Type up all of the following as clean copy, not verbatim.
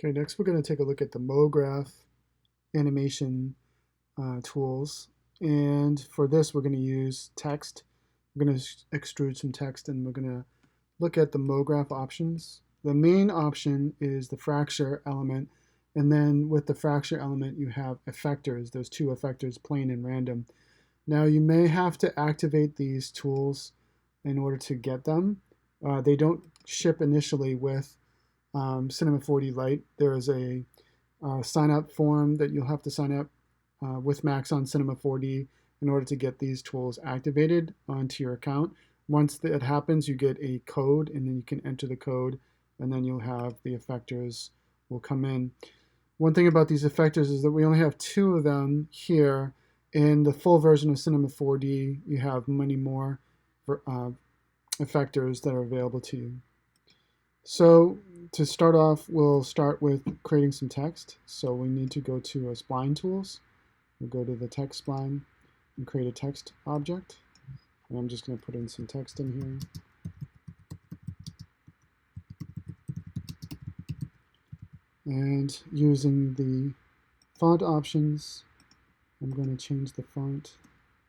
Okay, next we're going to take a look at the MoGraph animation tools. And for this, we're going to use text. We're going to extrude some text, and we're going to look at the MoGraph options. The main option is the fracture element. And then with the fracture element, you have effectors. There's two effectors, plane and random. Now, you may have to activate these tools in order to get them. They don't ship initially with Cinema 4D Lite. There is a sign up form that you'll have to sign up with Max on Cinema 4D in order to get these tools activated onto your account. Once that happens, you get a code, and then you can enter the code, and then you'll have the effectors will come in. One thing about these effectors is that we only have two of them here. In the full version of Cinema 4D, you have many more effectors that are available to you. So to start off, we'll start with creating some text. So we need to go to Spline Tools. We'll go to the text spline and create a text object. And I'm just going to put in some text in here. And using the font options, I'm going to change the font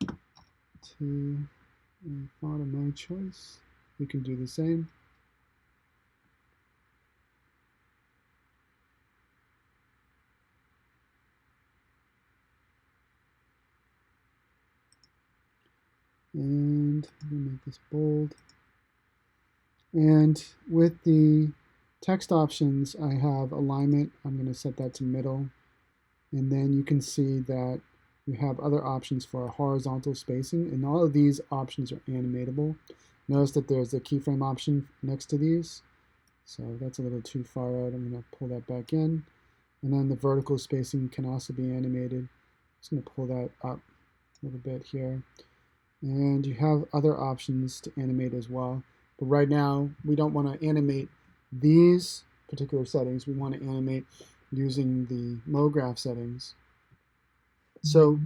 to a font of my choice. You can do the same. And I'm going to make this bold. And with the text options, I have alignment. I'm going to set that to middle. And then you can see that you have other options for horizontal spacing. And all of these options are animatable. Notice that there's a keyframe option next to these. So that's a little too far out. I'm going to pull that back in. And then the vertical spacing can also be animated. I'm just going to pull that up a little bit here. And you have other options to animate as well. But right now, we don't want to animate these particular settings. We want to animate using the MoGraph settings. So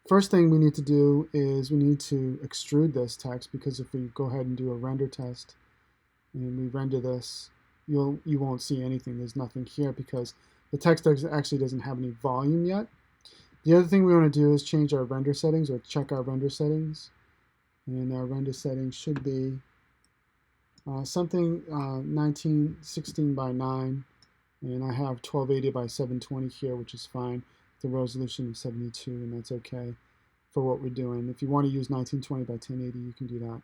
first thing we need to do is we need to extrude this text, because if we go ahead and do a render test and we render this, you won't see anything. There's nothing here because the text actually doesn't have any volume yet. The other thing we want to do is change our render settings, or check our render settings. And our render settings should be something 1916 by 9. And I have 1280 by 720 here, which is fine. The resolution of 72, and that's okay for what we're doing. If you want to use 1920 by 1080, you can do that.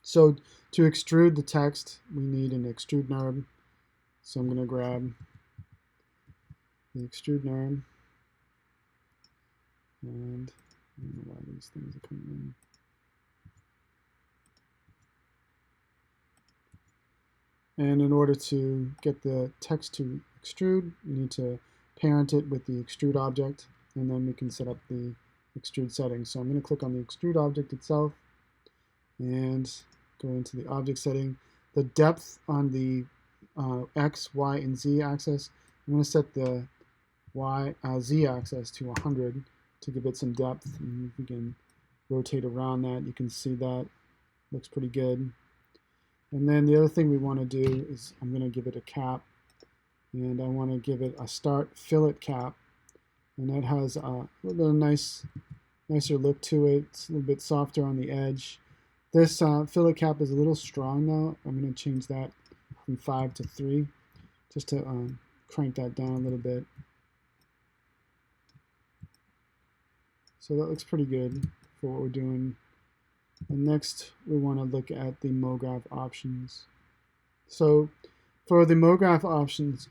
So to extrude the text, we need an extrude NURB. So I'm going to grab the extrude NURB. And I don't know why these things are coming in. And in order to get the text to extrude, you need to parent it with the extrude object, and then we can set up the extrude settings. So I'm going to click on the extrude object itself and go into the object setting. The depth on the X, Y, and Z axis, I'm going to set the Z axis to 100 to give it some depth. And if we can rotate around that, you can see that looks pretty good. And then the other thing we want to do is I'm going to give it a cap, and I want to give it a start fillet cap, and that has a little bit of nicer look to it. It's a little bit softer on the edge. This fillet cap is a little strong though. I'm going to change that from 5 to 3 just to crank that down a little bit. So that looks pretty good for what we're doing. And next, we want to look at the MoGraph options. So for the MoGraph options,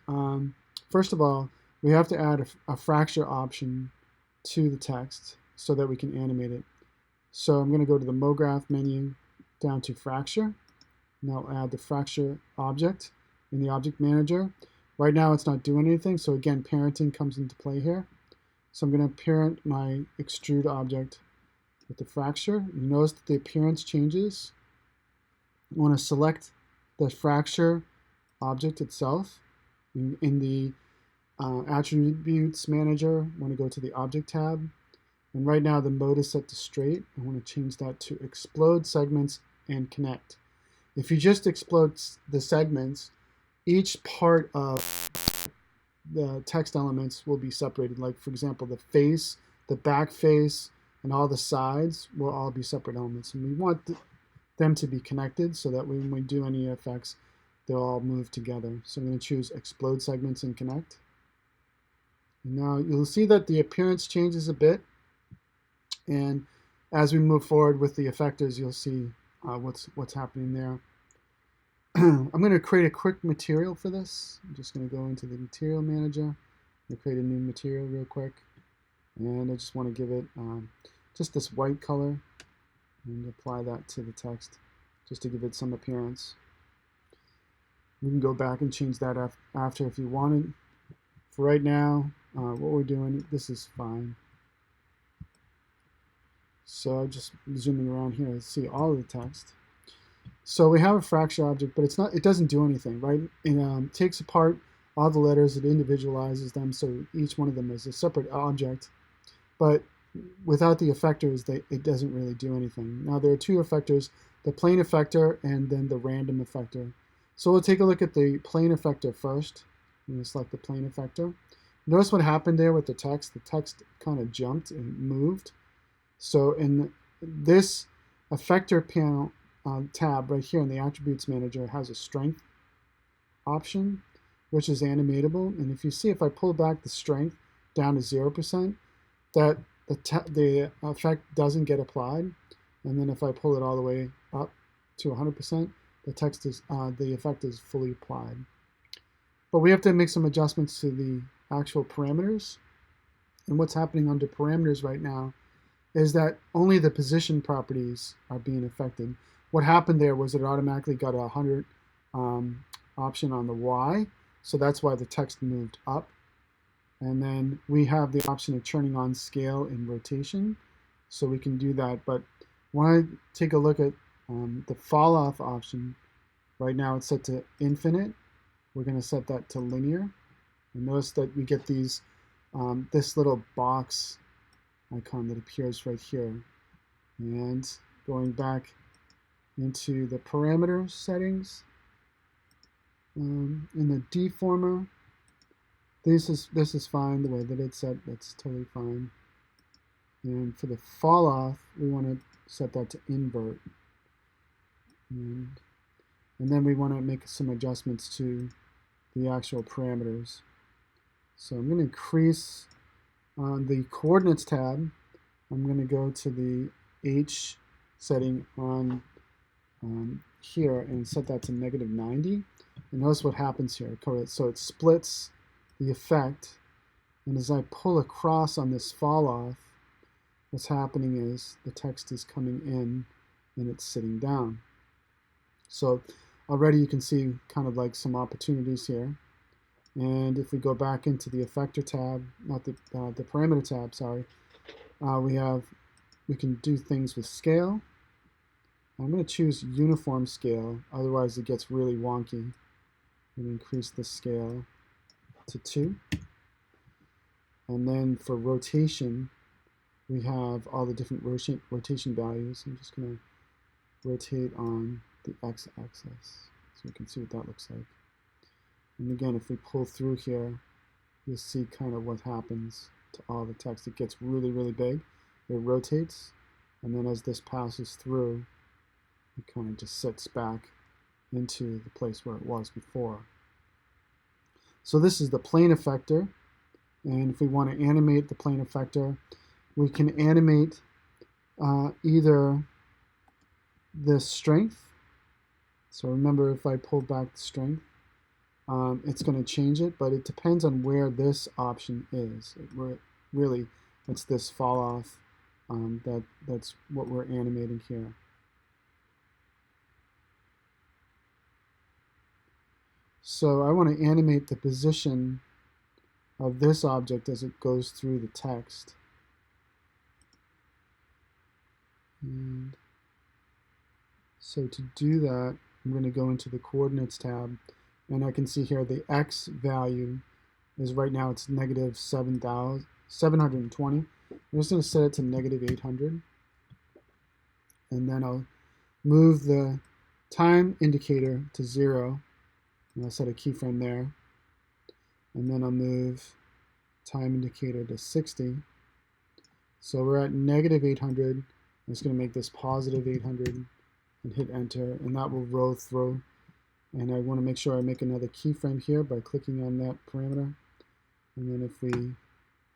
first of all, we have to add a fracture option to the text so that we can animate it. So I'm going to go to the MoGraph menu, down to fracture. Now I'll add the fracture object in the object manager. Right now it's not doing anything, so again, parenting comes into play here. So I'm going to parent my extrude object with the fracture. You notice that the appearance changes. I want to select the fracture object itself. In the attributes manager, I want to go to the object tab. And right now the mode is set to straight. I want to change that to explode segments and connect. If you just explode the segments, each part of the text elements will be separated. Like, for example, the face, the back face, and all the sides will all be separate elements. And we want them to be connected so that when we do any effects, they'll all move together. So I'm going to choose Explode Segments and Connect. And now you'll see that the appearance changes a bit. And as we move forward with the effectors, you'll see what's happening there. I'm going to create a quick material for this. I'm just going to go into the Material Manager and create a new material real quick. And I just want to give it just this white color and apply that to the text just to give it some appearance. You can go back and change that after if you wanted. For right now, what we're doing, this is fine. So I'm just zooming around here to see all of the text. So we have a fracture object, but it doesn't do anything, right? It takes apart all the letters, it individualizes them, so each one of them is a separate object. But without the effectors, it doesn't really do anything. Now there are two effectors, the Plane Effector and then the Random Effector. So we'll take a look at the Plane Effector first. I'm going to select the Plane Effector. Notice what happened there with the text. The text kind of jumped and moved. So in this Effector panel tab right here in the Attributes Manager has a Strength option, which is animatable. And if you see, if I pull back the strength down to 0%, that the effect doesn't get applied. And then if I pull it all the way up to 100%, the effect is fully applied. But we have to make some adjustments to the actual parameters. And what's happening under parameters right now is that only the position properties are being affected. What happened there was it automatically got a 100 option on the Y, so that's why the text moved up. And then we have the option of turning on scale and rotation, so we can do that. But when I take a look at the fall off option, right now it's set to infinite. We're going to set that to linear. And notice that we get these this little box icon that appears right here. And going back into the parameter settings, in the deformer, this is fine the way that it's set. That's totally fine. And for the fall off, we want to set that to invert. And then we want to make some adjustments to the actual parameters. So I'm going to increase on the coordinates tab. I'm going to go to the H setting on here and set that to -90. And notice what happens here. So it splits the effect, and as I pull across on this fall off, what's happening is the text is coming in and it's sitting down. So already you can see kind of like some opportunities here. And if we go back into the effector tab, not the parameter tab, sorry, we can do things with scale. I'm going to choose uniform scale, otherwise it gets really wonky. I'm going to increase the scale to 2. And then for rotation, we have all the different rotation values. I'm just going to rotate on the x-axis so you can see what that looks like. And again, if we pull through here, you'll see kind of what happens to all the text. It gets really, really big. It rotates, and then as this passes through, it kind of just sits back into the place where it was before. So this is the Plane Effector, and if we want to animate the Plane Effector, we can animate either the strength. So remember, if I pull back the strength, it's going to change it, but it depends on where this option is. Really, it's this fall off. That's what we're animating here. So I want to animate the position of this object as it goes through the text. And so to do that, I'm going to go into the coordinates tab, and I can see here the x value is right now it's -720. I'm just going to set it to -800, and then I'll move the time indicator to 0, And I'll set a keyframe there. And then I'll move time indicator to 60. So we're at negative 800. I'm just going to make this positive 800 and hit enter, and that will roll through. And I want to make sure I make another keyframe here by clicking on that parameter. And then if we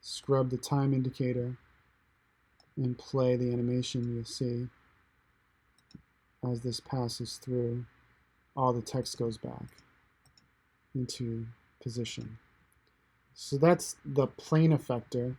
scrub the time indicator and play the animation, you'll see as this passes through, all the text goes back into position. So that's the plane effector.